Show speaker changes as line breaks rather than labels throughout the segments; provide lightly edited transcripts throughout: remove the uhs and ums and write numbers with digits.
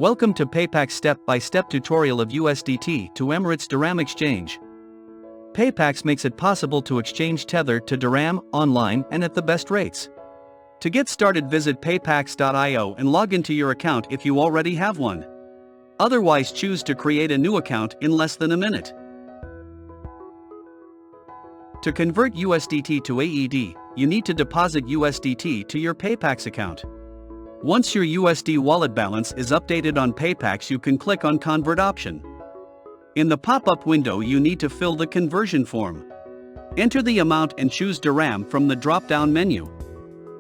Welcome to PayPax step-by-step tutorial of USDT to Emirates Dirham exchange. PayPax makes it possible to exchange Tether to Dirham online and at the best rates. To get started, visit paypax.io and log into your account if you already have one. Otherwise, choose to create a new account in less than a minute. To convert USDT to AED, you need to deposit USDT to your PayPax account. Once your USD wallet balance is updated on PayPax, you can click on Convert option. In the pop-up window, you need to fill the conversion form. Enter the amount and choose Dirham from the drop-down menu.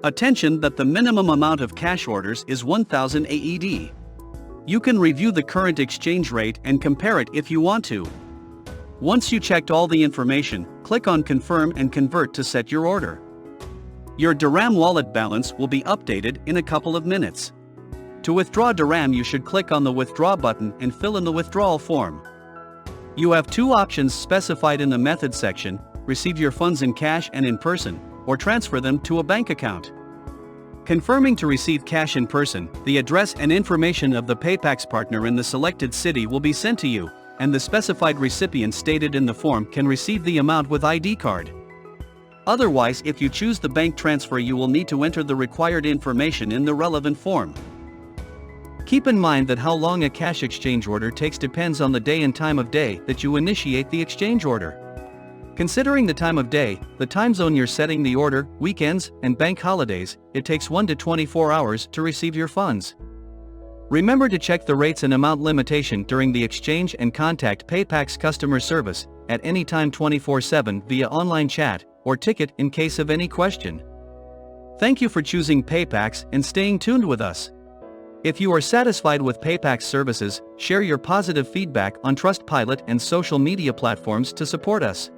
Attention that the minimum amount of cash orders is 1000 AED. You can review the current exchange rate and compare it if you want to. Once you checked all the information, click on Confirm and Convert to set your order. Your Dirham wallet balance will be updated in a couple of minutes. To withdraw Dirham, you should click on the Withdraw button and fill in the withdrawal form. You have two options specified in the Method section: receive your funds in cash and in person, or transfer them to a bank account. Confirming to receive cash in person, the address and information of the PayPax partner in the selected city will be sent to you, and the specified recipient stated in the form can receive the amount with ID card. Otherwise, if you choose the bank transfer, you will need to enter the required information in the relevant form. Keep in mind that how long a cash exchange order takes depends on the day and time of day that you initiate the exchange order. Considering the time of day, the time zone you're setting the order, weekends, and bank holidays, it takes 1 to 24 hours to receive your funds. Remember to check the rates and amount limitation during the exchange and contact PayPax customer service at any time 24/7 via online chat or ticket in case of any question. Thank you for choosing PayPax and staying tuned with us. If you are satisfied with PayPax services, share your positive feedback on Trustpilot and social media platforms to support us.